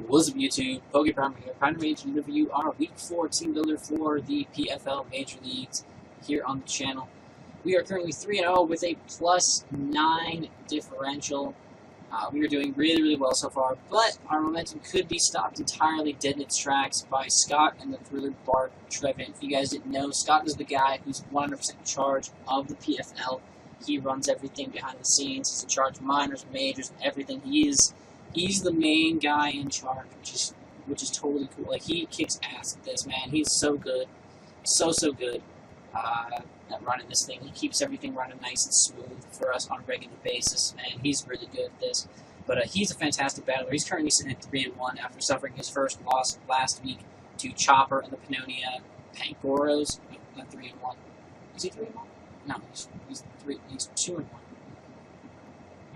Wassup YouTube, PokePrimer here, kind of ready to review our Week 4 team builder for the PFL Major Leagues here on the channel. We are currently 3-0 with a +9 differential. We are doing really well so far, but our momentum could be stopped entirely dead in its tracks by Scott and the Thriller Bark Trevenant. If you guys didn't know, Scott is the guy who's 100% in charge of the PFL. He runs everything behind the scenes. He's in charge of minors, majors, everything. He's the main guy in charge, which is totally cool. Like, he kicks ass at this, man. He's so good, so good at running this thing. He keeps everything running nice and smooth for us on a regular basis, and he's really good at this. But he's a fantastic battler. He's currently sitting at 3-1 after suffering his first loss last week to Chopper and the Pannonia Pangoros. 3-1. Is he 3-1? No, he's 2-1.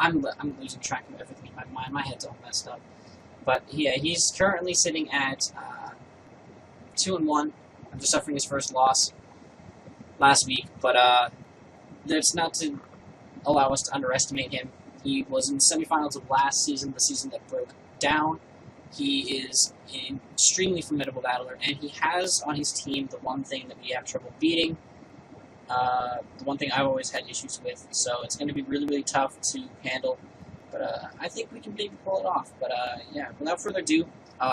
I'm losing track of everything in my mind. My head's all messed up. But yeah, he's currently sitting at 2-1 after suffering his first loss last week. But that's not to allow us to underestimate him. He was in the semifinals of last season, the season that broke down. He is an extremely formidable battler, and he has on his team the one thing that we have trouble beating. The one thing I've always had issues with, so it's going to be really tough to handle, but I think we can maybe pull it off. But yeah, without further ado,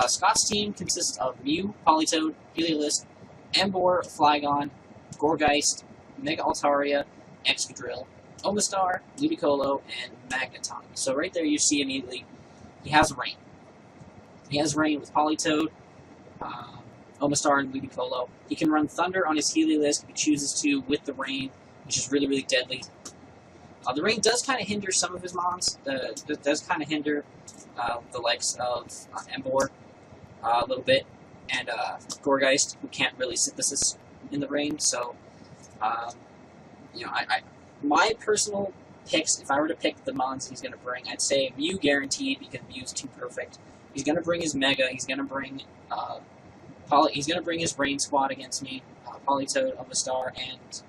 Scott's team consists of Mew, Politoed, Heliolisk, Emboar, Flygon, Gourgeist, Mega Altaria, Excadrill, Omastar, Ludicolo, and Magneton. So right there you see immediately he has Rain. He has Rain with Politoed, Omastar, and Ludicolo. He can run Thunder on his Heliolisk if he chooses to with the Rain, which is really deadly. The Rain does kind of hinder some of his mons. It does kind of hinder the likes of Emboar a little bit, and Gourgeist, who can't really synthesis in the Rain. So, you know, my personal picks, if I were to pick the mons he's going to bring, I'd say Mew guaranteed, because Mew's too perfect. He's going to bring his Mega. He's going to bring he's going to bring his Rain squad against me, Politoed, Omastar, and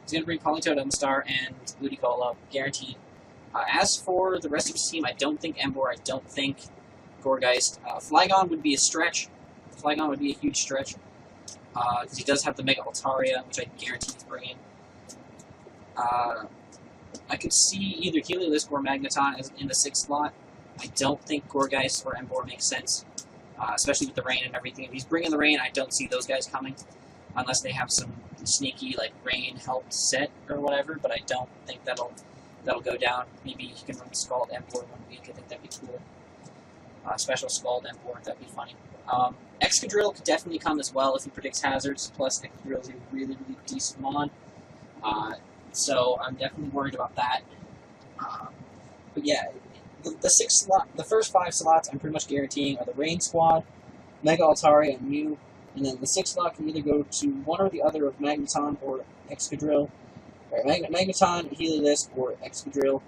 he's going to bring Politoed, Omastar, and Ludicolo, guaranteed. As for the rest of his team, I don't think Emboar, I don't think Gourgeist. Flygon would be a stretch. Flygon would be a huge stretch, because he does have the Mega Altaria, which I guarantee he's bringing. I could see either Heliolisk or Magneton as in the 6th slot. I don't think Gourgeist or Emboar makes sense. Especially with the Rain and everything. If he's bringing the Rain, I don't see those guys coming, unless they have some sneaky, like, Rain helped set or whatever, but I don't think that'll go down. Maybe he can run Scald Emboar 1 week. I think that'd be cool. Special Scald Emboar, that'd be funny. Excadrill could definitely come as well if he predicts hazards, plus Excadrill is a really decent mon. So I'm definitely worried about that. But yeah, the 6th slot, the first 5 slots, I'm pretty much guaranteeing are the Rain squad, Mega Altaria, and Mew, and then the 6th slot can either go to one or the other of Magneton or Excadrill, or Magneton, Heliolisk, or Excadrill.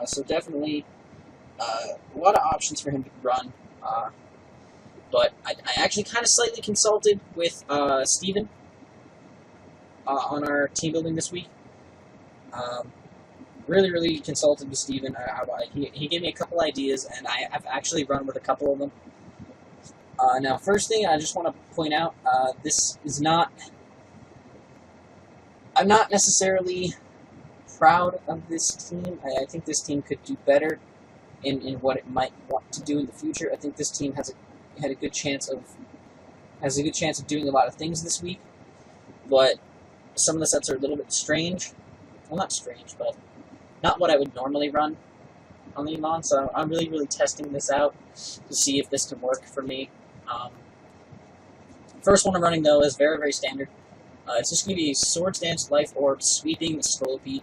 So definitely a lot of options for him to run. But I actually kind of slightly consulted with Steven on our team building this week. Really consulted with Steven. He gave me a couple ideas, and I've actually run with a couple of them. Now, first thing I just want to point out, this is not... I'm not necessarily proud of this team. I think this team could do better in what it might want to do in the future. I think this team has a good chance of doing a lot of things this week, but some of the sets are a little bit strange. Well, not strange, but not what I would normally run on the Mon, so I'm really testing this out to see if this can work for me. First one I'm running, though, is very standard. It's just going to be Swords Dance, Life Orb, Sweeping, Scolipede.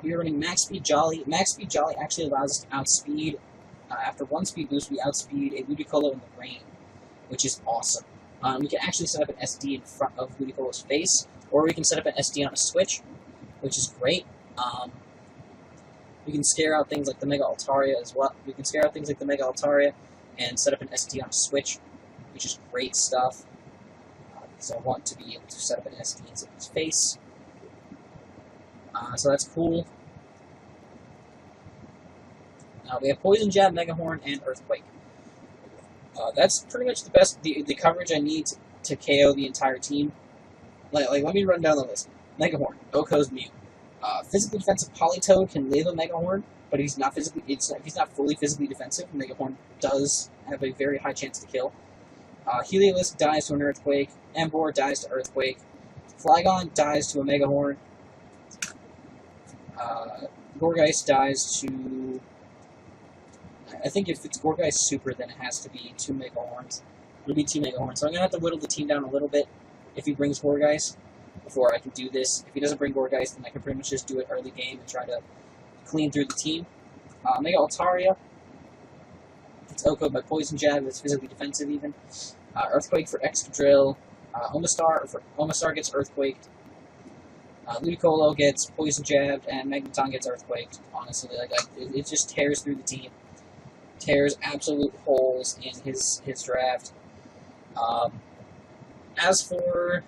We are running Max Speed Jolly. Max Speed Jolly actually allows us to outspeed. After 1 speed boost, we outspeed a Ludicolo in the Rain, which is awesome. We can actually set up an SD in front of Ludicolo's face, or we can set up an SD on a switch, which is great. We can scare out things like the Mega Altaria as well. We can scare out things like the Mega Altaria and set up an SD on a switch, which is great stuff. Because I want to be able to set up an SD in his face. So that's cool. We have Poison Jab, Mega Horn, and Earthquake. That's pretty much the best, the coverage I need to KO the entire team. Like, let me run down the list. Mega Horn, Oko's Mew. Physically defensive Politoed can live a Mega Horn, but he's not physically. If he's not fully physically defensive, Mega Horn does have a very high chance to kill. Heliolisk dies to an Earthquake. Emboar dies to Earthquake. Flygon dies to a Mega Horn. Gourgeist dies to... I think if it's Gourgeist Super, then it has to be 2 Mega Horns. It'll be 2 Mega Horns. So I'm going to have to whittle the team down a little bit if he brings Gourgeist before I can do this. If he doesn't bring Gourgeist, then I can pretty much just do it early game and try to clean through the team. Mega Altaria. It's Oko by Poison Jab. It's physically defensive even. Earthquake for Excadrill. Omastar gets Earthquaked. Ludicolo gets Poison Jabbed, and Magneton gets Earthquaked. Honestly, it just tears through the team. Tears absolute holes in his draft. As for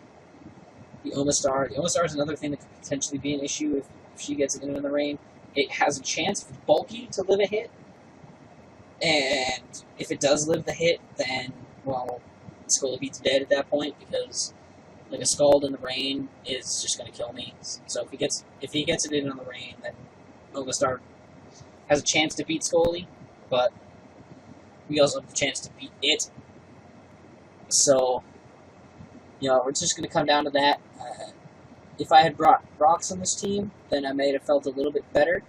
the Omastar is another thing that could potentially be an issue if she gets it into the rain. It has a chance, if it's bulky, to live a hit. And if it does live the hit, then, well, Scola beats dead at that point, because like a Scald in the rain is just going to kill me. So if he gets it in on the rain, then Omastar has a chance to beat Scully, but we also have the chance to beat it. So, we're just going to come down to that. If I had brought Rocks on this team, then I may have felt a little bit better,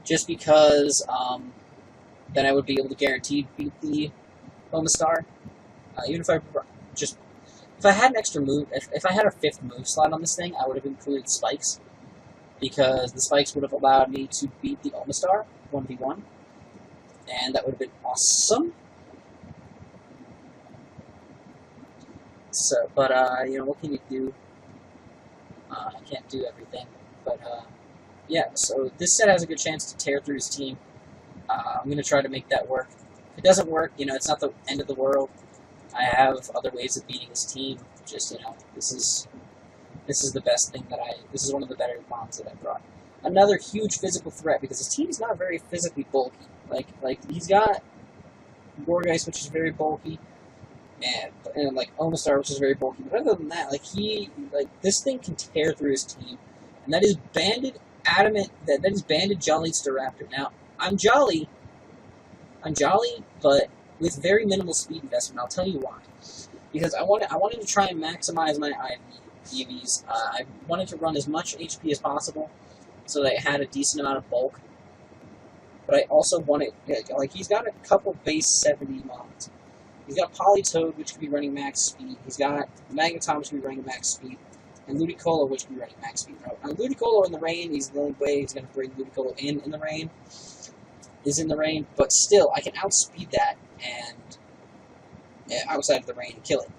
just because then I would be able to guarantee beat the Omastar. Even if I had an extra move, if I had a 5th move slot on this thing, I would have included Spikes, because the Spikes would have allowed me to beat the Omastar 1v1, and that would have been awesome. So, but, what can you do? I can't do everything, but, yeah, so this set has a good chance to tear through his team. I'm going to try to make that work. If it doesn't work, it's not the end of the world. I have other ways of beating his team. Just, this is the best thing this is one of the better bombs that I brought. Another huge physical threat, because his team is not very physically bulky. Like he's got Gourgeist, which is very bulky, and like Omastar, which is very bulky. But other than that, this thing can tear through his team, and that is banded adamant. That is banded Jolly Staraptor. Now, I'm jolly, but with very minimal speed investment. I'll tell you why. Because I wanted to try and maximize my EVs. I wanted to run as much HP as possible, so that it had a decent amount of bulk. But I also wanted, he's got a couple base 70 mods. He's got Politoed, which could be running max speed. He's got Magneton, which could be running max speed. And Ludicolo, which could be running max speed. Now, Ludicolo in the rain, he's the only way he's going to bring Ludicolo in the rain. Is in the rain, but still, I can outspeed that and outside of the rain and kill it.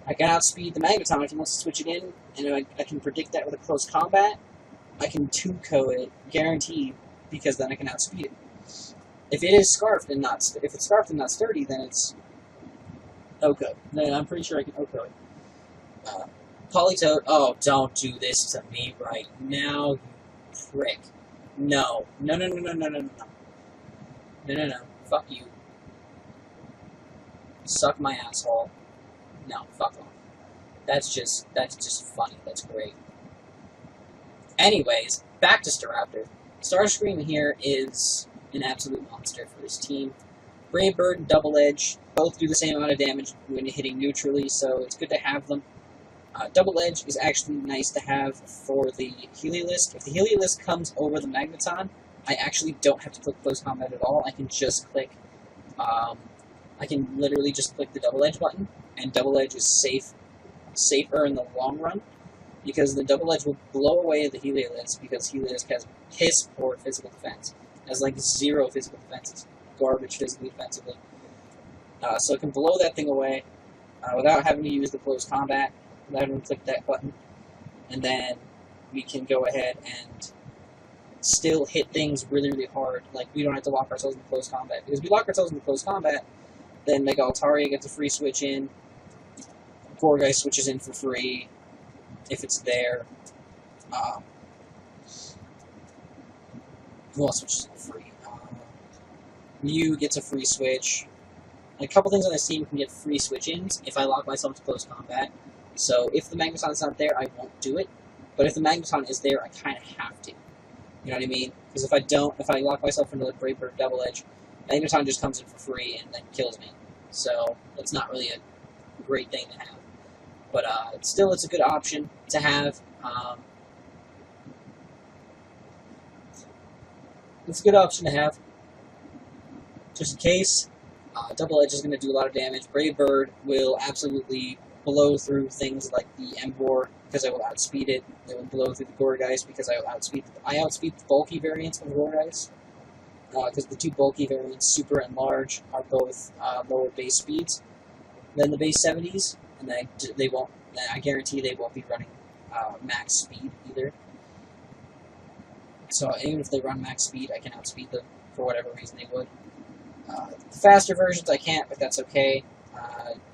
I can outspeed the Magneton if he wants to switch it in, and I can predict that with a close combat. I can 2-ko it, guaranteed, because then I can outspeed it. If it is scarfed and not sturdy, then it's Oko. Then I'm pretty sure I can Oko it. Politoed. Oh, don't do this to me right now, you prick. No. No. Fuck you. Suck my asshole. No, fuck off. That's just funny. That's great. Anyways, back to Staraptor. Starscream here is an absolute monster for his team. Brave Bird and Double Edge both do the same amount of damage when hitting neutrally, so it's good to have them. Double Edge is actually nice to have for the Heliolisk. If the Heliolisk comes over the Magneton, I actually don't have to click close combat at all. I can just click, I can literally just click the Double Edge button, and Double Edge is safer in the long run, because the Double Edge will blow away the Heliolisk, because Heliolisk has piss poor physical defense. It has like 0 physical defense. It's garbage physically defensively. So it can blow that thing away without having to use the close combat, without having to click that button, and then we can go ahead and still hit things really, really hard. Like, we don't have to lock ourselves in close combat. Because if we lock ourselves in close combat, then Mega Altaria gets a free switch in, Gourgeist switches in for free, if it's there. Who else switches in for free? Mew gets a free switch. And a couple things on this team can get free switch-ins if I lock myself to close combat. So if the Magneton's not there, I won't do it. But if the Magneton is there, I kind of have to. You know what I mean? Because if I don't, if I lock myself into the Brave Bird Double Edge, Magneton just comes in for free and then kills me. So that's not really a great thing to have. But still, it's a good option to have. It's a good option to have, just in case. Double Edge is going to do a lot of damage. Brave Bird will absolutely blow through things like the Emboar because I will outspeed it. It will blow through the Gourgeist because I will outspeed. I outspeed the bulky variants of Gourgeist because the two bulky variants, Super and Large, are both lower base speeds than the base 70s, and they won't. I guarantee they won't be running max speed either. So even if they run max speed, I can outspeed them for whatever reason they would. The faster versions I can't, but that's okay.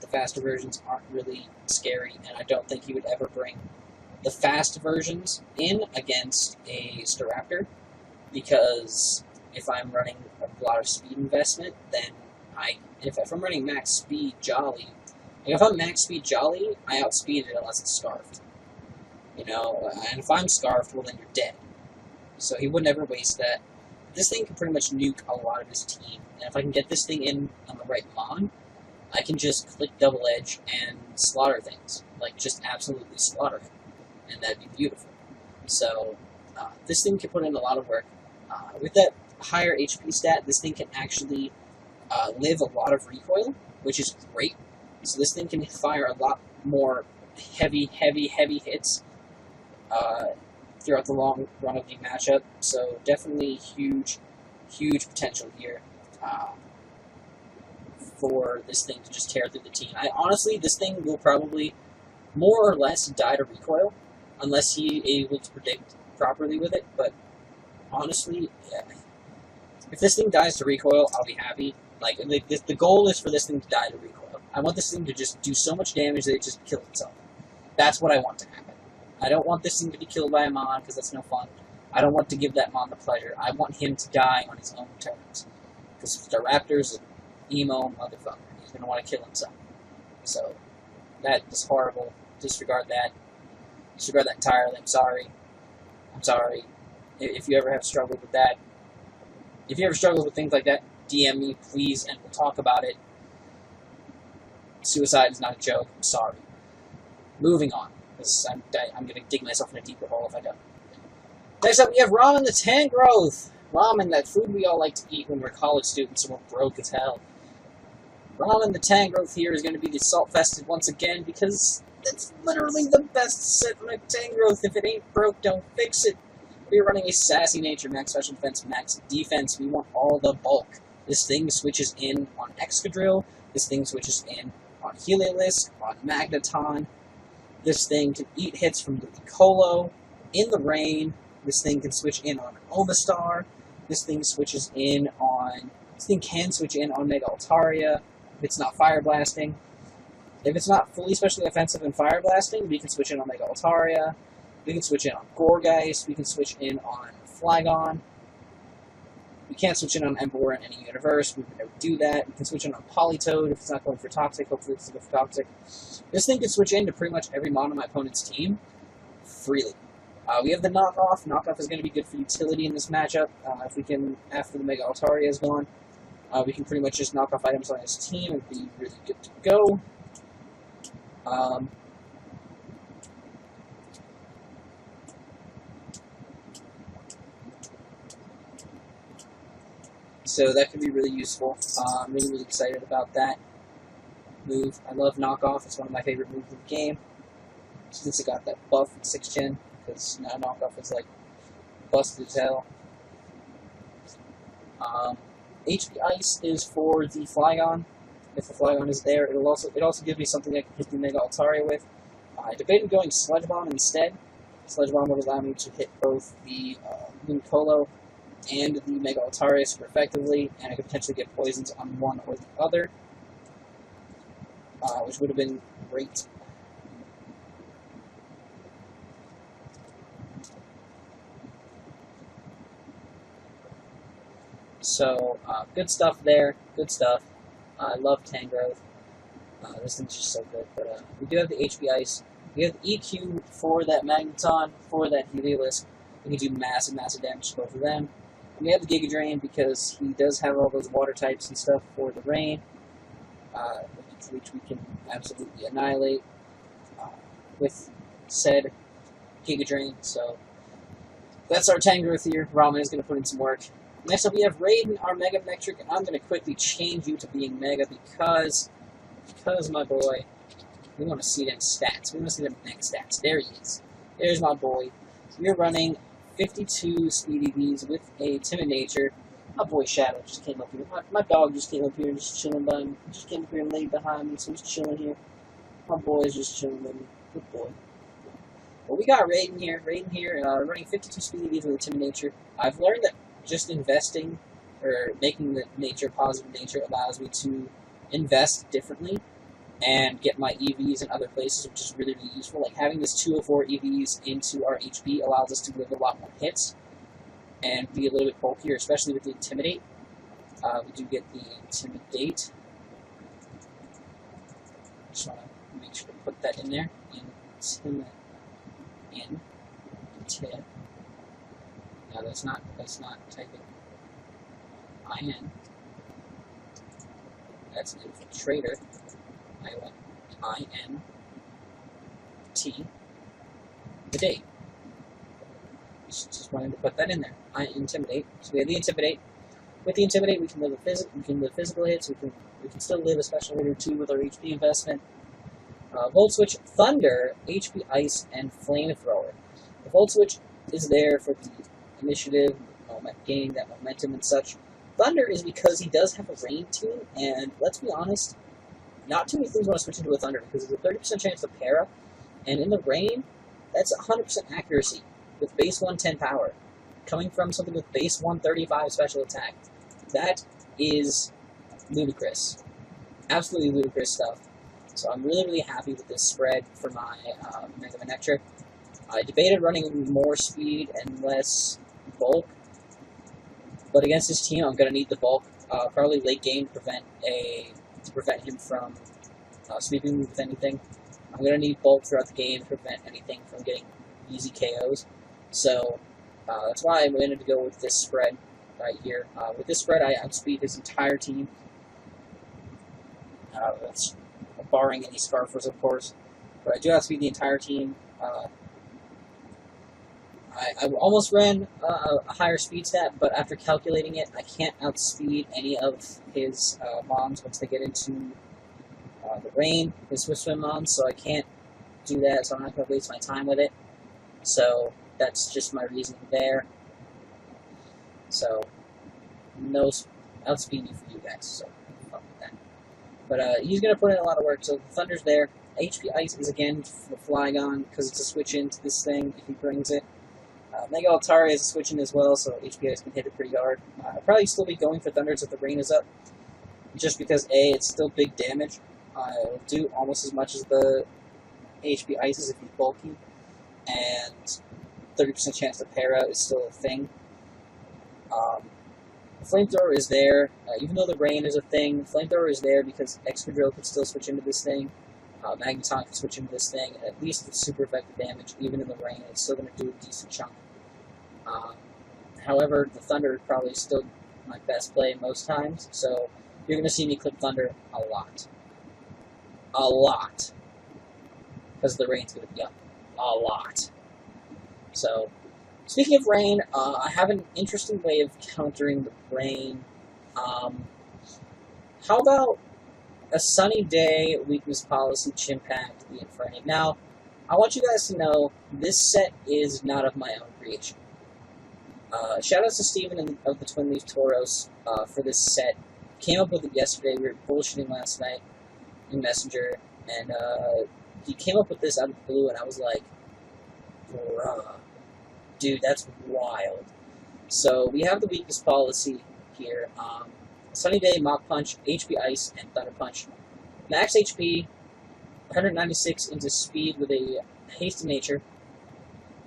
The faster versions aren't really scary, and I don't think he would ever bring the fast versions in against a Staraptor, because if I'm running a lot of speed investment, then if I'm running max speed Jolly, if I'm max speed Jolly, I outspeed it unless it's scarfed. You know, and if I'm scarfed, well then you're dead. So he would never waste that. This thing can pretty much nuke a lot of his team, and if I can get this thing in on the right mon, I can just click Double Edge and slaughter things. Like, just absolutely slaughter him. And that'd be beautiful. So, this thing can put in a lot of work. With that higher HP stat, this thing can actually live a lot of recoil, which is great. So this thing can fire a lot more heavy hits throughout the long run of the matchup. So definitely huge potential here for this thing to just tear through the team. Honestly, this thing will probably more or less die to recoil, unless he able to predict properly with it. But honestly, yeah. If this thing dies to recoil, I'll be happy. Like, the goal is for this thing to die to recoil. I want this thing to just do so much damage that it just kills itself. That's what I want to happen. I don't want this thing to be killed by a mon, because that's no fun. I don't want to give that mon the pleasure. I want him to die on his own terms. Because the Raptor's an emo motherfucker. He's going to want to kill himself. So, that is horrible. Disregard that. Disregard that entirely. I'm sorry. I'm sorry. If you ever have struggled with that, if you ever struggle with things like that, DM me, please, and we'll talk about it. Suicide is not a joke. I'm sorry. Moving on, because I'm going to dig myself in a deeper hole if I don't. Next up, we have Ramen the Tangrowth. Ramen, that food we all like to eat when we're college students and we're broke as hell. Ramen the Tangrowth here is going to be the Salt-Fested once again, because that's literally the best set on a Tangrowth. If it ain't broke, don't fix it. We're running a Sassy Nature, max special defense, max defense. We want all the bulk. This thing switches in on Excadrill. This thing switches in on Heliolisk, on Magneton. This thing can eat hits from Ludicolo in the rain. This thing can switch in on Omastar. This thing switches in on... This thing can switch in on Mega Altaria if it's not Fire Blasting. If it's not fully specially offensive and Fire Blasting, we can switch in on Mega Altaria. We can switch in on Gourgeist. We can switch in on Flygon. We can't switch in on Emboar in any universe. We would never do that. We can switch in on Politoed if it's not going for Toxic. Hopefully it's going for Toxic. This thing can switch in to pretty much every mon on my opponent's team freely. We have the Knockoff. Knockoff is going to be good for utility in this matchup. If we can, after the Mega Altaria is gone, we can pretty much just knock off items on his team and be really good to go. So that could be really useful. I'm really excited about that move. I love Knockoff. It's one of my favorite moves in the game. Since it got that buff in 6th gen, because now Knockoff is like busted as hell. HP Ice is for the Flygon. If the Flygon is there, it also gives me something I can hit the Mega Altaria with. I debated going Sludge Bomb instead. Sludge Bomb would allow me to hit both the Ludicolo and the Mega Altaria super effectively, and I could potentially get poisons on one or the other, which would have been great. So, good stuff there. Good stuff. I love Tangrowth. This thing's just so good. But we do have the HP Ice. We have the EQ for that Magneton, for that Heliolisk. We can do massive, massive damage to both of them. And we have the Giga Drain because he does have all those water types and stuff for the rain, which we can absolutely annihilate with said Giga Drain. So that's our Tangrowth here. Ramen is going to put in some work. Next up, we have Raiden, our Mega Metric, and I'm going to quickly change you to being Mega because my boy, we want to see them stats. We want to see them next stats. There he is. There's my boy. We're running 52 speed EVs with a timid nature. My boy Shadow just came up here. My dog just came up here and just chilling by me. Just came up here and laid behind me, so he's chilling here. My boy is just chilling with me. Good boy. Well, we got Raiden here. Running 52 speed EVs with a timid nature. I've learned that just investing or making the nature positive nature allows me to invest differently and get my EVs in other places, which is really, really useful. Like having this 204 EVs into our HP allows us to deliver a lot more hits and be a little bit bulkier, especially with the Intimidate. We do get the Intimidate. Just want to make sure to put that in there. Intimidate. No, that's not typing. IN. That's an infiltrator. I want INT. The date. Just wanted to put that in there. Intimidate. So we have the Intimidate. With the Intimidate, we can live physical hits. We can still live a special hit or two with our HP investment. Volt Switch, Thunder, HP Ice, and Flamethrower. The Volt Switch is there for the initiative, gaining that momentum and such. Thunder is because he does have a rain team, and let's be honest, not too many things want to switch into a Thunder because there's a 30% chance to para, and in the rain, that's 100% accuracy with base 110 power, coming from something with base 135 special attack. That is ludicrous. Absolutely ludicrous stuff. So I'm really, really happy with this spread for my Mega Manectric. I debated running more speed and less bulk, but against this team, I'm going to need the bulk, probably late game to prevent him from sweeping me with anything. I'm going to need bulk throughout the game to prevent anything from getting easy KOs. So that's why I wanted to go with this spread right here. With this spread, I outspeed his entire team. That's barring any Scarfers, of course. But I do outspeed the entire team. I almost ran a higher speed stat, but after calculating it, I can't outspeed any of his mons once they get into the rain, his Swift Swim mons, so I can't do that, so I'm not going to waste my time with it. So that's just my reasoning there. So, no outspeeding for you guys, so fuck with that. But he's going to put in a lot of work, so the Thunder's there. HP Ice is again for Flygon, because it's a switch into this thing if he brings it. Mega Altari is a switch in as well, so HP Ice can hit it pretty hard. I'll probably still be going for Thunders if the rain is up, just because A, it's still big damage. It'll do almost as much as the HP Ice if he's bulky, and 30% chance to para is still a thing. The Flamethrower is there, even though the rain is a thing. Flamethrower is there because Excadrill can still switch into this thing. Magneton can switch into this thing, and at least with super effective damage, even in the rain, it's still going to do a decent chunk. However, the Thunder is probably still my best play most times, so you're going to see me clip Thunder a lot. A lot. Because the rain's going to be up. A lot. So, speaking of rain, I have an interesting way of countering the rain. How about a sunny day, weakness policy, Chimpact, the Infernape? Now, I want you guys to know, this set is not of my own creation. Shoutouts to Steven of the Twin Leaf Tauros for this set. Came up with it yesterday. We were bullshitting last night in Messenger, and he came up with this out of the blue, and I was like, bruh, dude, that's wild. So we have the weakness policy here. Sunny Day, Mach Punch, HP Ice, and Thunder Punch. Max HP, 196 into speed with a haste in nature,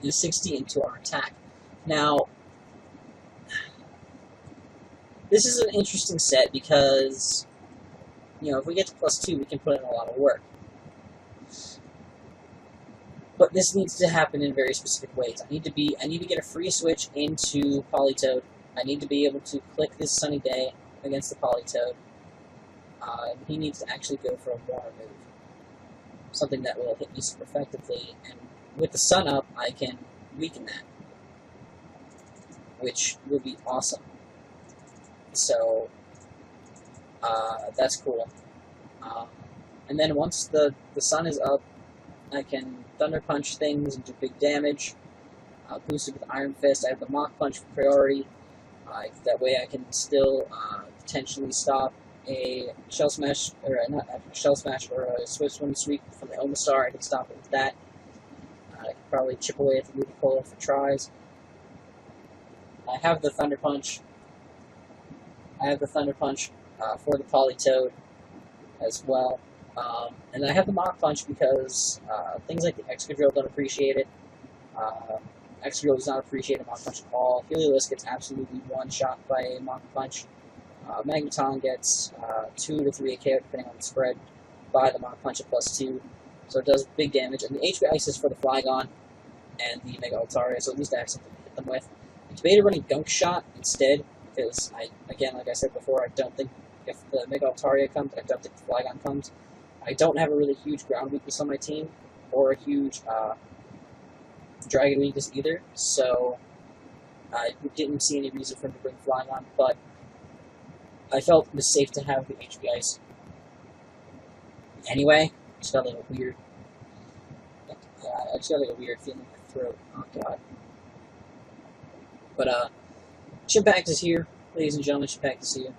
and 60 into our attack. Now, This is an interesting set because, you know, if we get to +2, we can put in a lot of work. But this needs to happen in very specific ways. I need to get a free switch into Politoed. I need to be able to click this Sunny Day against the Politoed. He needs to actually go for a water move. Something that will hit me super effectively, and with the sun up, I can weaken that, which will be awesome. So, that's cool. And then once the sun is up, I can Thunder Punch things and do big damage. Boost it with Iron Fist. I have the Mach Punch for priority. That way I can still potentially stop a Shell Smash, or not a Shell Smash, or a Swift Swim Sweep from the Omastar. I can stop it with that. I can probably chip away at the Ludicolo for tries. I have the Thunder Punch. For the Politoed as well. And I have the Mach Punch because things like the Excadrill don't appreciate it. Excadrill does not appreciate a Mach Punch at all. Heliolisk gets absolutely one-shot by a Mach Punch. Magneton gets 2 to 3 KO depending on the spread by the Mach Punch at +2. So it does big damage. And the HP Ice is for the Flygon and the Mega Altaria, so at least I have something to hit them with. I debated running Gunk Shot instead, because, again, like I said before, I don't think if the Mega Altaria comes, I don't think the Flygon comes. I don't have a really huge ground weakness on my team, or a huge dragon weakness either, so I didn't see any reason for him to bring Flygon, but I felt it was safe to have the HP Ice. Anyway, I just got a little weird. I just got like a weird feeling in my throat. Oh god. But Chimpact is here, ladies and gentlemen. Chimpact is here.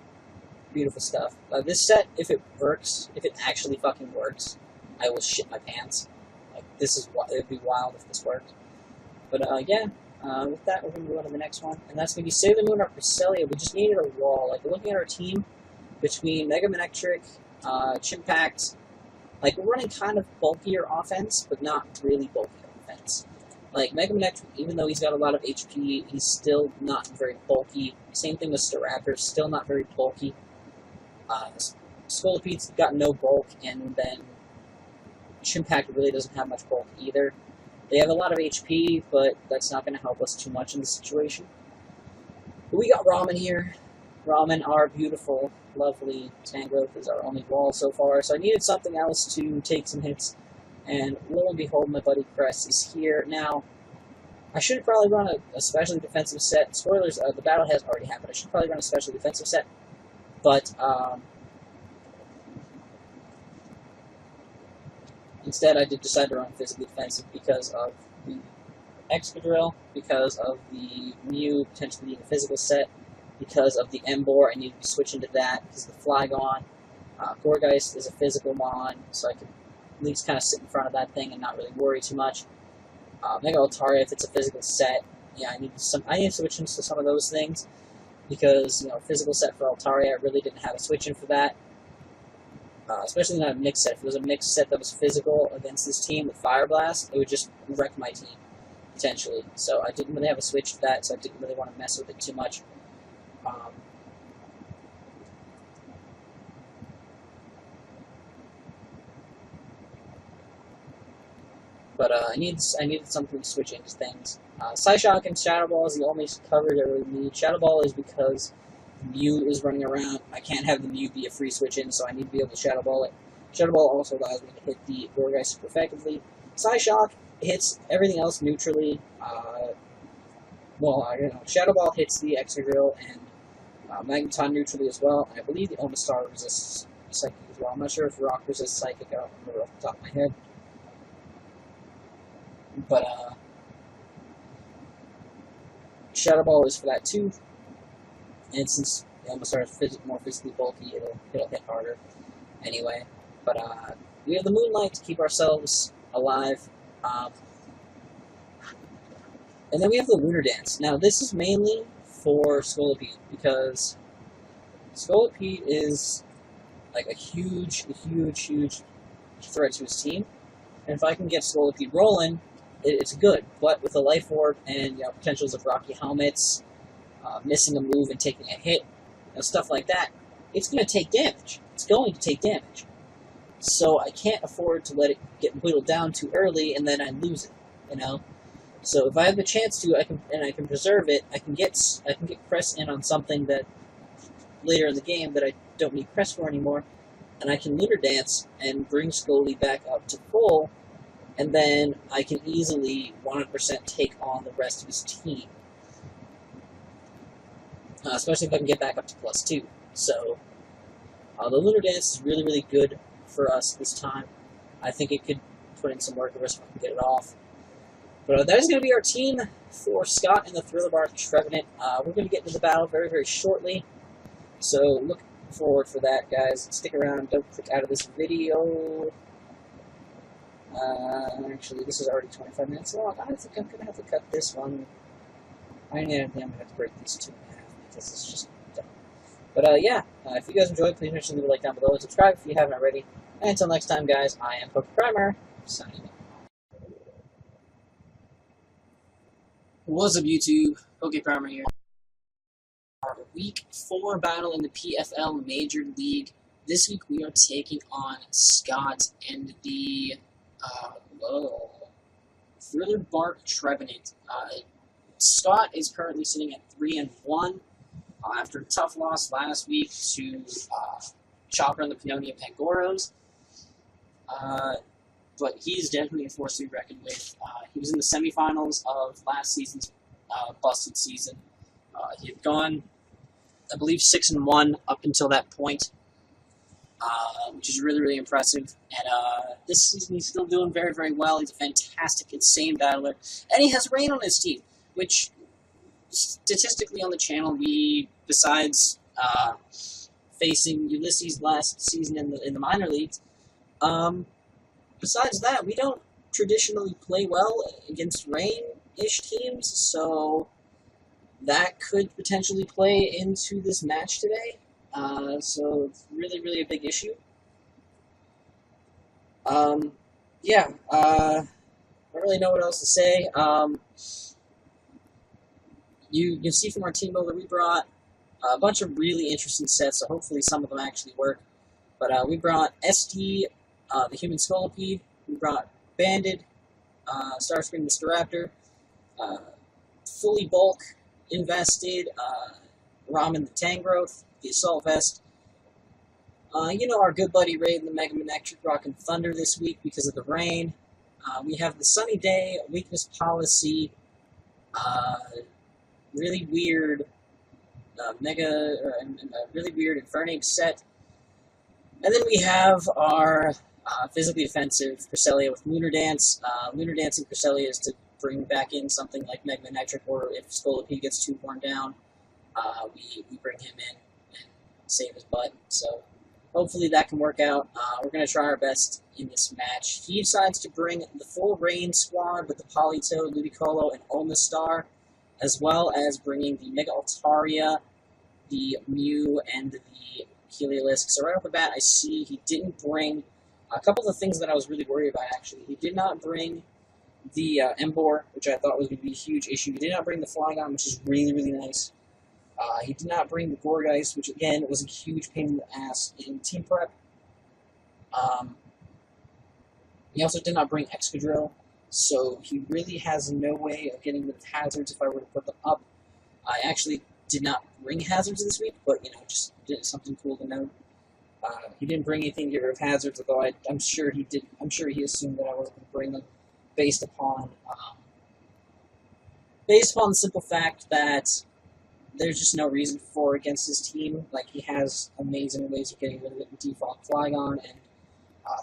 Beautiful stuff. This set, if it works, if it actually fucking works, I will shit my pants. Like, this is it'd be wild if this worked. But yeah, with that, we're gonna move on to the next one, and that's gonna be Sailor Moon or Cresselia. We just needed a wall. Like, looking at our team between Mega Manectric, Chimpact, like, we're running kind of bulkier offense, but not really bulky offense. Like, Mega Manectric, even though he's got a lot of HP, he's still not very bulky. Same thing with Staraptor, still not very bulky. Scoliped's got no bulk, and then Chimpact really doesn't have much bulk either. They have a lot of HP, but that's not going to help us too much in this situation. But we got Ramen here. Ramen, our beautiful, lovely Tangrowth, is our only wall so far, so I needed something else to take some hits, and lo and behold, my buddy Cress is here. Now, I should probably run a specially defensive set. Spoilers, the battle has already happened. I should probably run a specially defensive set, but instead I did decide to run physically defensive because of the Excadrill, because of the Mew potentially being a physical set, because of the Emboar, I need to be switching to that, because the Flygon. Gourgeist is a physical mon, so I can at least kind of sit in front of that thing and not really worry too much. Mega Altaria, if it's a physical set, yeah, I need to switch into some of those things, because, you know, physical set for Altaria, I really didn't have a switch in for that. Especially not a mixed set. If it was a mixed set that was physical against this team with Fire Blast, it would just wreck my team, potentially. So I didn't really have a switch to that, so I didn't really want to mess with it too much. But I needed something to switch into things. Psyshock and Shadow Ball is the only coverage I really need. Shadow Ball is because Mew is running around. I can't have the Mew be a free switch in, so I need to be able to Shadow Ball it. Shadow Ball also allows me to hit the Gourgeist super effectively. Psyshock hits everything else neutrally. Shadow Ball hits the Excadrill and Magneton neutrally as well, and I believe the Omastar resists Psychic as well. I'm not sure if Rock resists Psychic, I don't remember off the top of my head. But Shadow Ball is for that too. And since the Omastar is more physically bulky, it'll hit harder anyway. But we have the Moonlight to keep ourselves alive. And then we have the Lunar Dance. Now, this is mainly for Scolipede, because Scolipede is like a huge threat to his team. And if I can get Scolipede rolling, it's good. But with the Life Orb and potentials of Rocky Helmets, missing a move and taking a hit, stuff like that, it's going to take damage. It's going to take damage. So I can't afford to let it get whittled down too early and then I lose it, you know? So if I have the chance to, I can preserve it. I can get press in on something that later in the game that I don't need press for anymore, and I can Lunar Dance and bring Scully back up to full, and then I can easily 100% take on the rest of his team. Especially if I can get back up to +2. So the Lunar Dance is really, really good for us this time. I think it could put in some work if I can get it off. But that is going to be our team for Scott and the Thriller Bark Trevenant. We're going to get into the battle very, very shortly. So look forward for that, guys. Stick around. Don't click out of this video. Actually, this is already 25 minutes long. I think I'm going to have to cut this one. I'm going to have to break these 2.5 because it's just dumb. But yeah, if you guys enjoyed, please make sure to leave a like down below and subscribe if you haven't already. And until next time, guys, I am PokePrimer, signing off. What's up, YouTube? PokePrimer here. Our Week 4 battle in the PFL Major League. This week we are taking on Scott and the Thriller Bark Trevenant. Scott is currently sitting at 3-1 after a tough loss last week to Chopper and the Pioneer Pangoros. But he's definitely a force to be reckoned with. He was in the semifinals of last season's busted season. He had gone, I believe, 6-1 up until that point, which is really, really impressive. And this season he's still doing very, very well. He's a fantastic, insane battler. And he has Rain on his team, which statistically on the channel, we, besides facing Ulysses last season in the minor leagues, besides that, we don't traditionally play well against Rain-ish teams, so that could potentially play into this match today. So it's really, really a big issue. Yeah, I don't really know what else to say. You can see from our team builder, we brought a bunch of really interesting sets, so hopefully some of them actually work. But we brought SD, the Human Scolipede, we brought Banded, Starscream Mr. Raptor, fully bulk invested, Ramen the Tangrowth, the Assault Vest. You know, our good buddy Raiden the Mega Manectric rocking Thunder this week because of the rain. We have the Sunny Day, Weakness Policy, really weird really weird Infernape set. And then we have our physically defensive Cresselia with Lunar Dance. Lunar Dance and Cresselia is to bring back in something like Mega Manectric, or if Scolipede gets too worn down, we bring him in and save his butt. So hopefully that can work out. We're going to try our best in this match. He decides to bring the full Rain squad with the Politoed, Ludicolo, and Omastar, as well as bringing the Mega Altaria, the Mew, and the Heliolisk. So right off the bat, I see he didn't bring a couple of things that I was really worried about, actually. He did not bring the Emboar, which I thought was going to be a huge issue. He did not bring the Flygon, which is really, really nice. He did not bring the Gourgeist, which, again, was a huge pain in the ass in team prep. He also did not bring Excadrill, so he really has no way of getting rid of hazards if I were to put them up. I actually did not bring hazards this week, but, you know, just something cool to note. He didn't bring anything to get rid of hazards, although I'm sure he did. I'm sure he assumed that I wasn't going to bring them, based upon the simple fact that there's just no reason for against his team. Like, he has amazing ways of getting rid of it in default Flygon and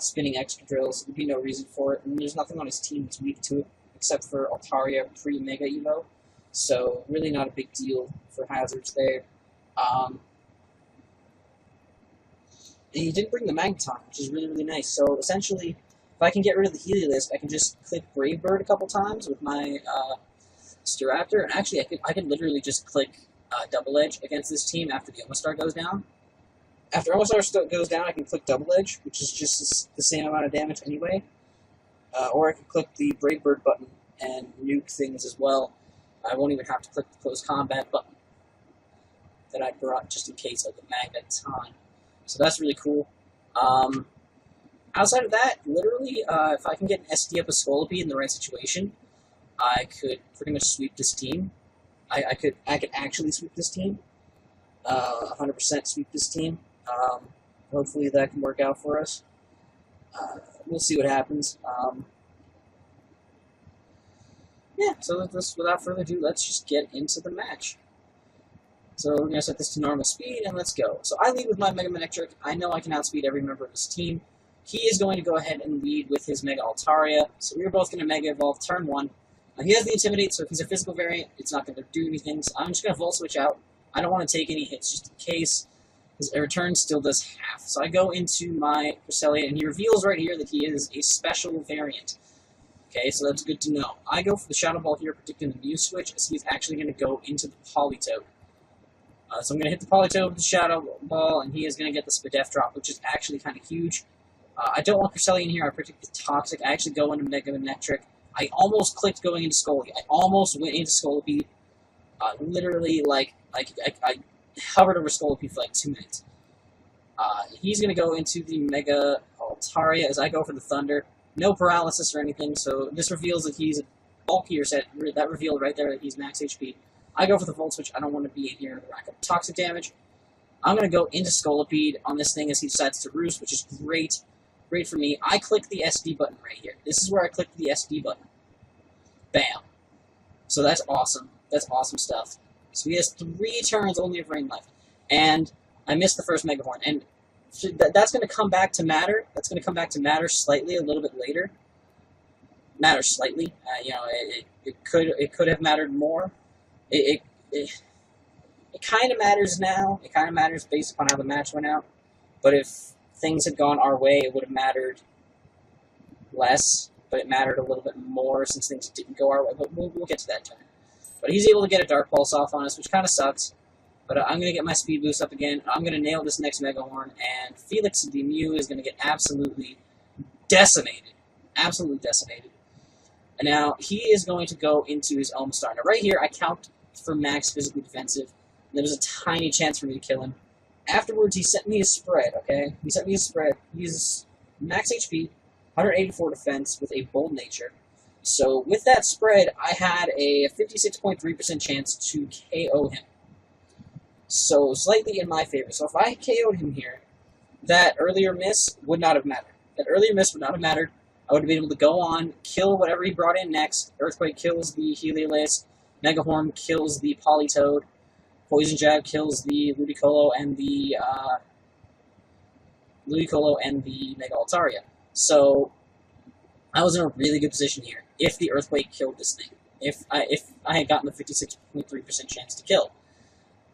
spinning Excadrills. There'd be no reason for it, and there's nothing on his team that's weak to it, except for Altaria pre-Mega Evo. So, really not a big deal for hazards there. And he didn't bring the Magneton, which is really, really nice. So, essentially, if I can get rid of the Heliolisk, I can just click Brave Bird a couple times with my Staraptor, and actually, I could literally just click Double Edge against this team after the Omastar goes down. After Omastar goes down, I can click Double Edge, which is just the same amount of damage anyway. Or I can click the Brave Bird button and nuke things as well. I won't even have to click the Close Combat button. that I brought just in case of the Magneton. So that's really cool. Outside of that, literally, if I can get an SD up a Scolipede in the right situation, I could pretty much sweep this team. I could actually sweep this team. 100% sweep this team. Hopefully that can work out for us. We'll see what happens. Yeah, so without further ado, let's just get into the match. So we're going to set this to normal speed, and let's go. So I lead with my Mega Manectric. I know I can outspeed every member of this team. He is going to go ahead and lead with his Mega Altaria. So we're both going to Mega Evolve turn 1. He has the Intimidate, so if he's a physical variant, it's not going to do anything. So I'm just going to Volt Switch out. I don't want to take any hits just in case. His return still does half. So I go into my Cresselia, and he reveals right here that he is a special variant. Okay, so that's good to know. I go for the Shadow Ball here, predicting the Mew switch, as he's actually going to go into the Politoed. So I'm going to hit the Politoed with the Shadow Ball, and he is going to get the Spadef drop, which is actually kind of huge. I don't want Cresselia in here. I predict the Toxic. I actually go into Mega Manectric. I almost clicked going into Scolipede. I almost went into Scolipede. Literally, I hovered over Scolipede for like 2 minutes. He's going to go into the Mega Altaria as I go for the Thunder. No paralysis or anything, so this reveals that he's a bulkier set. That revealed right there that he's max HP. I go for the Volt Switch. I don't want to be in here to rack up toxic damage. I'm going to go into Scolipede on this thing as he decides to roost, which is great. Great for me. I click the SD button right here. This is where I click the SD button. Bam. So that's awesome. That's awesome stuff. So he has 3 turns only of rain left. And I missed the first Mega Horn. And that's going to come back to matter. That's going to come back to matter slightly a little bit later. Matter slightly. You know, it could have mattered more. It kind of matters now. It kind of matters based upon how the match went out. But if things had gone our way, it would have mattered less. But it mattered a little bit more since things didn't go our way. But we'll get to that turn. But he's able to get a Dark Pulse off on us, which kind of sucks. But I'm going to get my speed boost up again. I'm going to nail this next Mega Horn, and Felix the Mew is going to get absolutely decimated. Absolutely decimated. And now he is going to go into his Omastar. Now right here, I count for max physically defensive. There was a tiny chance for me to kill him. Afterwards, he sent me a spread, okay? He sent me a spread. He's max HP, 184 defense with a Bold Nature. So with that spread, I had a 56.3% chance to KO him. So slightly in my favor. So if I KO'd him here, that earlier miss would not have mattered. That earlier miss would not have mattered. I would have been able to go on, kill whatever he brought in next. Earthquake kills the Heliolisk. Mega Horn kills the Politoed. Poison Jab kills the Ludicolo and the Mega Altaria. So I was in a really good position here. If the Earthquake killed this thing, if I had gotten the 56.3% chance to kill.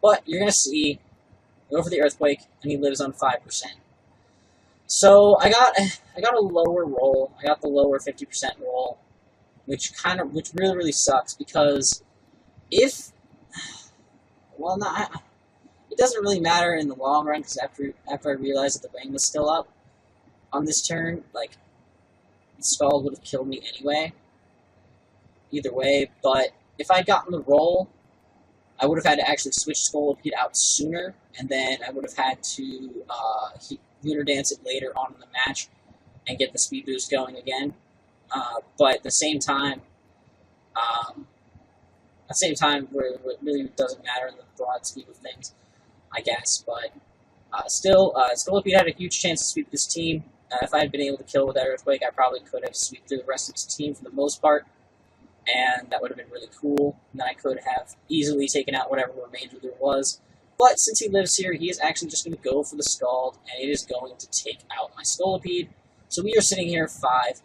But you're going to see, go for the Earthquake, and he lives on 5%. So I got a lower roll. I got the lower 50% roll, which really, really sucks, because if, well, it doesn't really matter in the long run, because after I realized that the rain was still up on this turn, like, Scald would have killed me anyway, either way. But if I had gotten the roll, I would have had to actually switch Scolipede out sooner, and then I would have had to Lunar Dance it later on in the match and get the speed boost going again. But at the same time, where it really doesn't matter in the broad scheme of things, I guess. But still, Scolipede had a huge chance to sweep this team. If I had been able to kill with that Earthquake, I probably could have swept through the rest of his team for the most part. And that would have been really cool. And then I could have easily taken out whatever remainder there was. But since he lives here, he is actually just going to go for the Scald, and it is going to take out my Scolipede. So we are sitting here 5-5.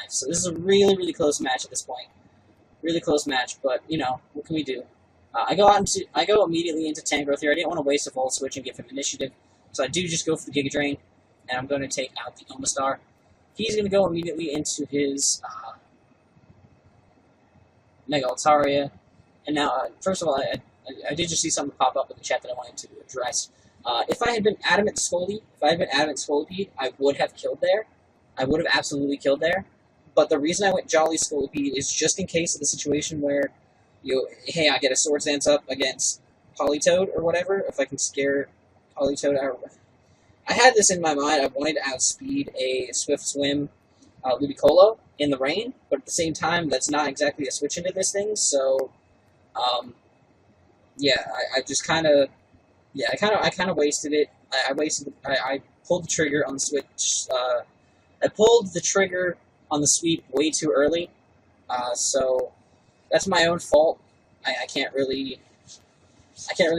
So this is a really, really close match at this point. Really close match, but, you know, what can we do? I go immediately into Tangrowth here. I didn't want to waste a Volt Switch and give him initiative. So I do just go for the Giga Drain, and I'm going to take out the Omastar. He's going to go immediately into his Mega Altaria. And now, first of all, I did just see something pop up in the chat that I wanted to address. If I had been Adamant Scolipede, I would have killed there. I would have absolutely killed there. But the reason I went Jolly Scolipede is just in case of the situation where, hey, I get a Swords Dance up against Politoed or whatever, if I can scare Politoed out. I had this in my mind. I wanted to outspeed a Swift Swim Ludicolo in the rain, but at the same time, that's not exactly a switch into this thing, so, yeah, I just kind of, yeah, I kind of wasted it. I pulled the trigger on the switch, I pulled the trigger on the sweep way too early, so that's my own fault. I can't really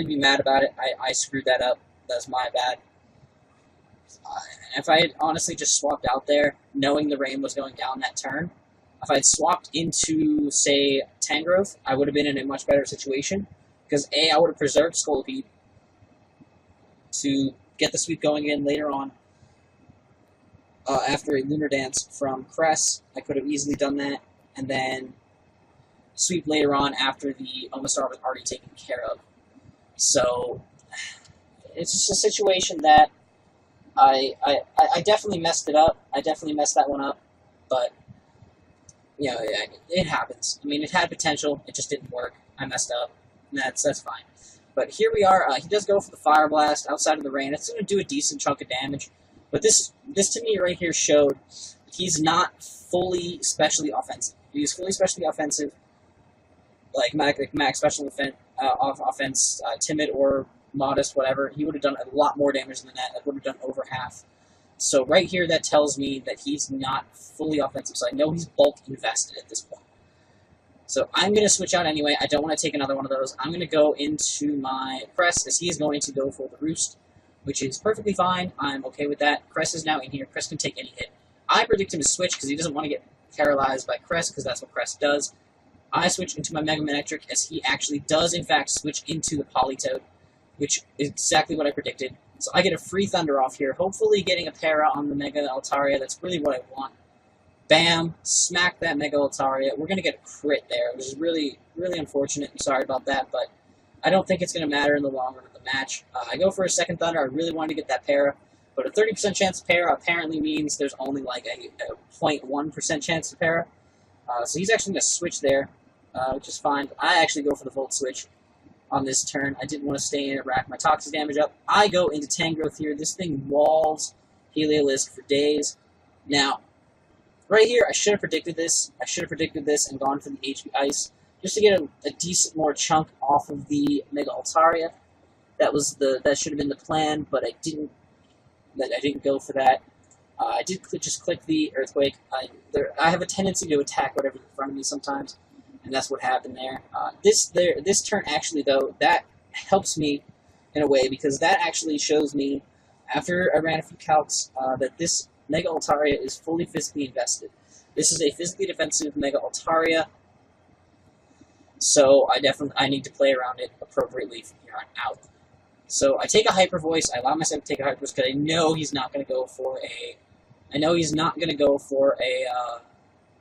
be mad about it. I screwed that up. That's my bad. If I had honestly just swapped out there, knowing the rain was going down that turn, if I had swapped into, say, Tangrowth, I would have been in a much better situation. Because A, I would have preserved Scolipede to get the sweep going in later on. After a Lunar Dance from Cress, I could have easily done that. And then sweep later on after the Omastar was already taken care of. So, it's just a situation that I definitely messed it up. I definitely messed that one up. But, you know, it happens. I mean, it had potential. It just didn't work. I messed up. And that's fine. But here we are. He does go for the Fire Blast outside of the rain. It's going to do a decent chunk of damage. But this to me right here showed he's not fully specially offensive. He's fully specially offensive, like max special offense, timid or modest, whatever. He would have done a lot more damage than that. That would have done over half. So right here, that tells me that he's not fully offensive. So I know he's bulk invested at this point. So I'm going to switch out anyway. I don't want to take another one of those. I'm going to go into my Cress, as he is going to go for the Roost, which is perfectly fine. I'm okay with that. Cress is now in here. Cress can take any hit. I predict him to switch because he doesn't want to get paralyzed by Cress, because that's what Cress does. I switch into my Mega Manectric, as he actually does, in fact, switch into the Politoed, which is exactly what I predicted. So I get a free Thunder off here, hopefully getting a para on the Mega Altaria. That's really what I want. Bam! Smack that Mega Altaria. We're going to get a crit there, which is really, really unfortunate. I'm sorry about that, but I don't think it's going to matter in the long run of the match. I go for a second Thunder. I really wanted to get that para, but a 30% chance of para apparently means there's only like a 0.1% chance of para. So he's actually going to switch there, which is fine. I actually go for the Volt Switch on this turn. I didn't want to stay in and rack my Toxic damage up. I go into Tangrowth here. This thing walls Heliolisk for days. Now, right here, I should have predicted this. I should have predicted this and gone for the HP Ice, just to get a decent more chunk off of the Mega Altaria. That should have been the plan, but I didn't go for that. I did just click the Earthquake. I have a tendency to attack whatever's in front of me sometimes, and that's what happened there. This turn actually, though, that helps me in a way, because that actually shows me, after I ran a few calcs, that this Mega Altaria is fully physically invested. This is a physically defensive Mega Altaria, so I need to play around it appropriately from here on out. So I take a Hyper Voice. I allow myself to take a Hyper Voice because I know he's not going to go for a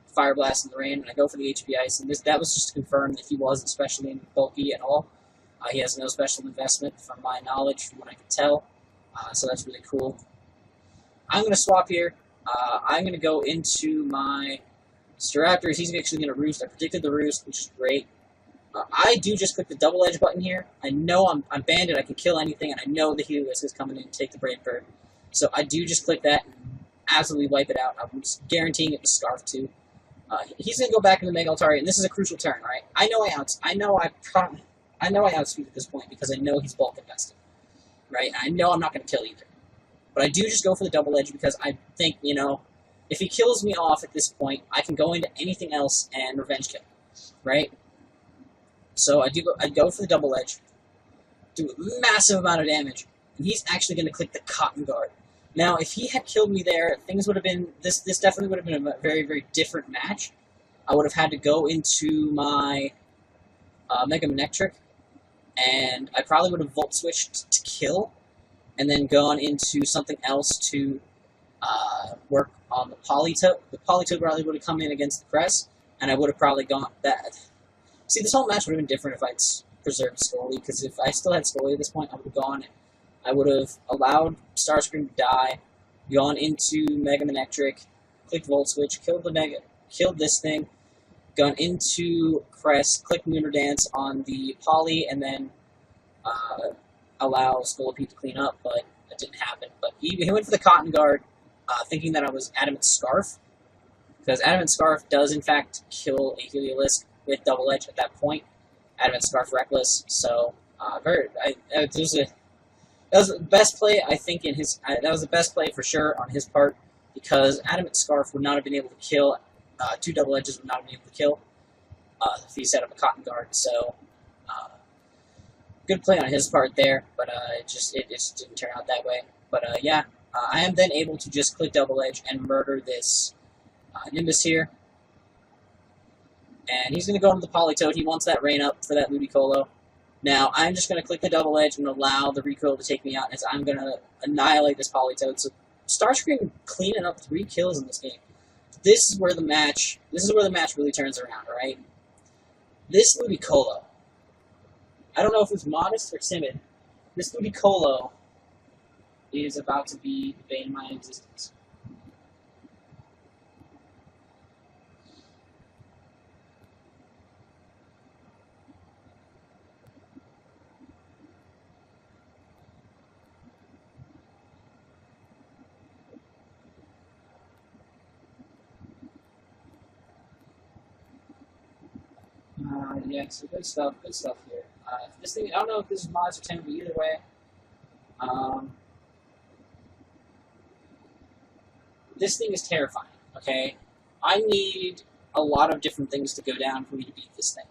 Fire Blast in the rain, and I go for the HP Ice. And that was just to confirm that he wasn't especially bulky at all. He has no special investment, from my knowledge, from what I can tell. So that's really cool. I'm going to swap here. I'm going to go into my Staraptors. He's actually going to Roost. I predicted the Roost, which is great. I do just click the double edge button here. I know I'm banded. I can kill anything, and I know the Heliolisk is coming in to take the Brave Bird. So I do just click that and absolutely wipe it out. I'm just guaranteeing it with Scarf too. He's going to go back in the Mega Altaria, and this is a crucial turn, right? I know I outspeed at this point because I know he's bulk invested, right? I know I'm not going to kill either. But I do just go for the double edge because I think, you know, if he kills me off at this point, I can go into anything else and revenge kill, right? So I go for the double edge, do a massive amount of damage, and he's actually going to click the Cotton Guard. Now, if he had killed me there, things would have been, this definitely would have been a very, very different match. I would have had to go into my Mega Manectric, and I probably would have Volt Switched to kill, and then gone into something else to work on the Politoed. The Politoed probably would have come in against the Cress, and I would have probably gone that. See, this whole match would have been different if I'd preserved Scully, because if I still had Scully at this point, I would have gone. I would have allowed Starscream to die, gone into Mega Manectric, clicked Volt Switch, killed this thing, gone into Crest, clicked Lunar Dance on the Poly, and then allow Scolipede to clean up, but that didn't happen. But he went for the Cotton Guard, thinking that I was Adamant Scarf, because Adamant Scarf does, in fact, kill a Heliolisk with Double Edge at that point. Adamant Scarf Reckless, so that was the best play, I think, that was the best play for sure on his part, because Adamant Scarf would not have been able to kill, 2 Double Edges would not have been able to kill if he set up a Cotton Guard, so good play on his part there, but it just didn't turn out that way. But yeah, I am then able to just click Double Edge and murder this Nimbus here. And he's going to go into the Politoed. He wants that rain up for that Ludicolo. Now, I'm just going to click the Double Edge and allow the recoil to take me out, as I'm going to annihilate this Politoed. So Starscream cleaning up 3 kills in this game. This is where the match really turns around, right? This Ludicolo, I don't know if it's modest or timid. This Ludicolo is about to be the bane of my existence. Yeah, so good stuff here. This thing, I don't know if this is modest or timid, but either way, this thing is terrifying, okay? I need a lot of different things to go down for me to beat this thing.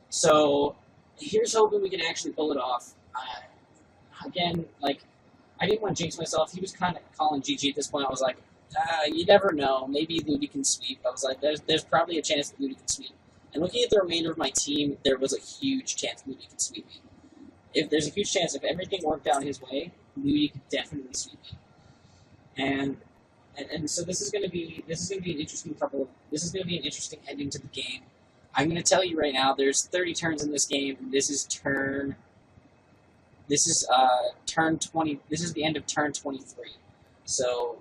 So, here's hoping we can actually pull it off. Again, like, I didn't want to jinx myself. He was kind of calling GG at this point. I was like, you never know. Maybe Ludi can sweep. I was like, there's probably a chance that Ludi can sweep. And looking at the remainder of my team, there was a huge chance Ludi could sweep me. If there's a huge chance, if everything worked out his way, Ludi could definitely sweep me. And so this is going to be an interesting ending to the game. I'm going to tell you right now, there's 30 turns in this game. This is turn 20. This is the end of turn 23. So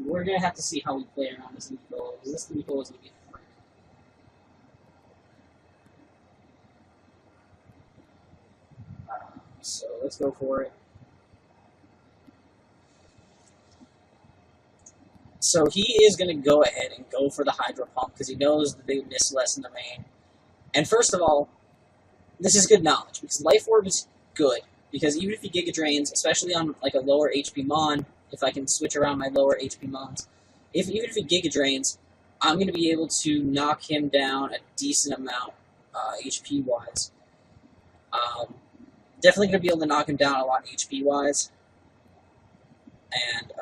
we're going to have to see how we play around this Ludicolo, because this Ludicolo is going to be a frick. So let's go for it. So he is going to go ahead and go for the Hydro Pump, because he knows that they miss less in the rain. And first of all, this is good knowledge, because Life Orb is good. Because even if he Giga Drains, especially on like a lower HP Mon, if I can switch around my lower HP Mons, even if he Giga Drains, I'm going to be able to knock him down a decent amount HP-wise. Definitely going to be able to knock him down a lot HP-wise. And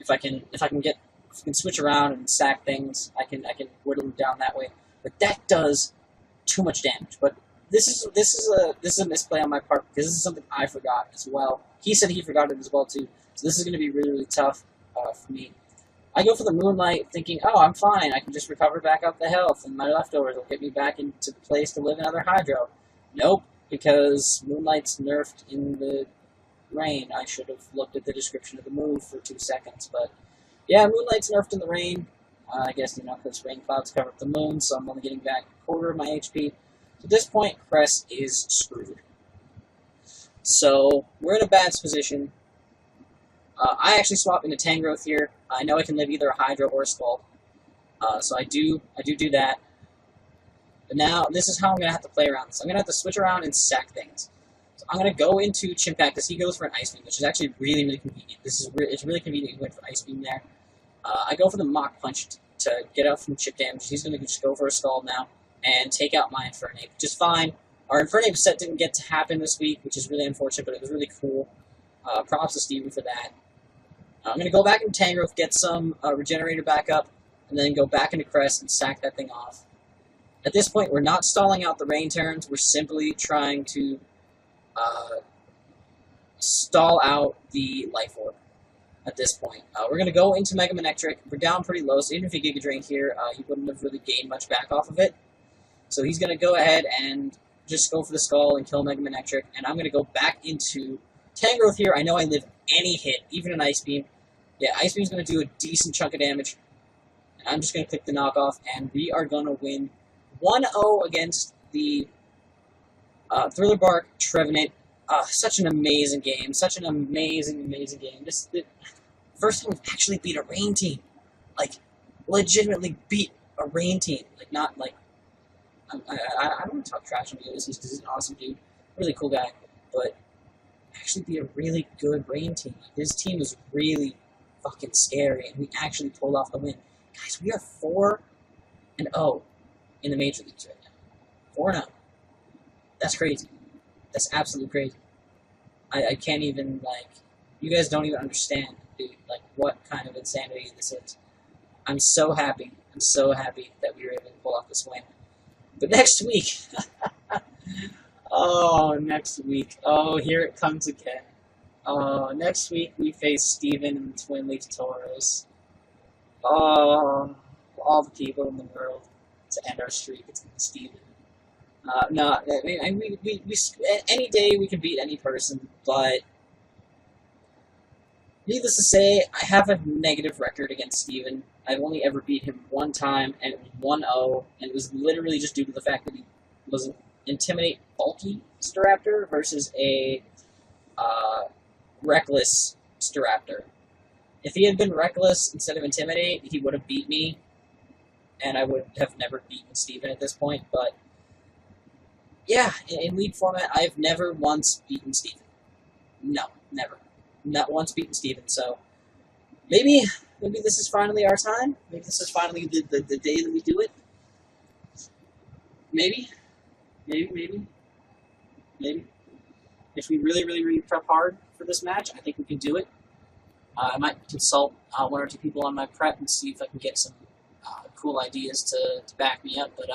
if I can switch around and stack things, I can whittle him down that way. But that does too much damage. But this is a misplay on my part, because this is something I forgot as well. He said he forgot it as well too. So this is going to be really, really tough for me. I go for the Moonlight, thinking, oh, I'm fine. I can just recover back up the health, and my leftovers will get me back into the place to live another Hydro. Nope, because Moonlight's nerfed in the rain. I should have looked at the description of the move for 2 seconds, but yeah, Moonlight's nerfed in the rain. I guess, because rain clouds cover up the moon, so I'm only getting back a quarter of my HP. So at this point, Crest is screwed. So we're in a bad position. I actually swap into Tangrowth here. I know I can live either a Hydro or a Skull, so I do that. But now, this is how I'm going to have to play around this. I'm going to have to switch around and sack things. So I'm going to go into Chimpact, because he goes for an Ice Beam, which is actually really, really convenient. It's really convenient he went for Ice Beam there. I go for the Mach Punch to get out from chip damage. He's going to just go for a Scald now and take out my Infernape, which is fine. Our Infernape set didn't get to happen this week, which is really unfortunate, but it was really cool. Props to Steven for that. I'm going to go back into Tangrowth, get some Regenerator back up, and then go back into Crest and sack that thing off. At this point, we're not stalling out the rain turns. We're simply trying to stall out the Life Orb at this point. We're going to go into Mega Manectric. We're down pretty low, so even if he Giga Drained here, he wouldn't have really gained much back off of it. So he's going to go ahead and just go for the Skull and kill Mega Manectric, and I'm going to go back into Tangrowth here. I know I live any hit, even an Ice Beam. Yeah, Ice Beam's going to do a decent chunk of damage. And I'm just going to click the knockoff, and we are going to win 1-0 against the Thriller Bark Trevenant. Such an amazing game. Such an amazing game. This the first time we've actually beat a rain team. Like, legitimately beat a rain team. Like, not like... I don't want to talk trash on Ulysses because he's an awesome dude. Really cool guy. But actually beat a really good rain team. Like, this team is really fucking scary, and we actually pulled off the win. Guys, we are 4-0 in the major leagues right now. 4-0. That's crazy. That's absolutely crazy. I can't even, like, you guys don't even understand, dude, like, what kind of insanity this is. I'm so happy. I'm so happy that we were able to pull off this win. But next week, next week. Oh, here it comes again. Next week we face Steven and the Twin Leaf Toros. All the people in the world to end our streak. It's going to be Steven. No, I mean, we any day we can beat any person, but needless to say, I have a negative record against Steven. I've only ever beat him one time, and it was 1-0, and it was literally just due to the fact that he was an Intimidate bulky Staraptor versus a Reckless Staraptor. If he had been Reckless instead of Intimidate, he would have beat me, and I would have never beaten Steven at this point, but yeah, in League format, I've never once beaten Steven. No, never. Not once beaten Steven, so maybe this is finally our time. Maybe this is finally the day that we do it. Maybe. If we really prep hard for this match, I think we can do it. I might consult one or two people on my prep and see if I can get some cool ideas to back me up, but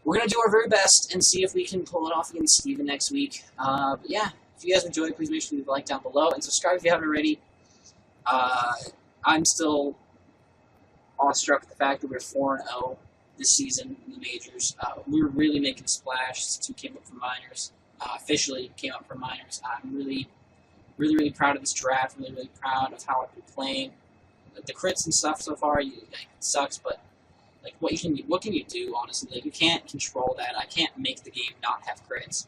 we're going to do our very best and see if we can pull it off against Steven next week. But yeah, if you guys enjoyed, please make sure to leave a like down below and subscribe if you haven't already. I'm still awestruck at the fact that we're 4-0 this season in the majors. We're really making a splash since we came up from minors. Officially came up from minors. I'm really proud of this draft. Really proud of how I've been playing. The crits and stuff so far, it sucks, but like what can you do, honestly? Like, you can't control that. I can't make the game not have crits.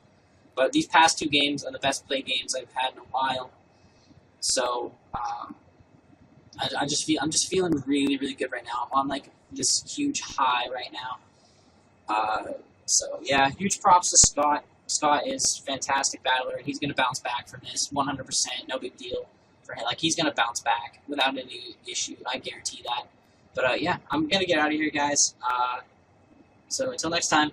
But these past 2 games are the best play games I've had in a while. So I'm just feeling really good right now. I'm on like this huge high right now. So yeah, huge props to Scott. Scott is a fantastic battler, and he's going to bounce back from this 100%. No big deal for him. Like, he's going to bounce back without any issue. I guarantee that. But yeah, I'm going to get out of here, guys. So until next time.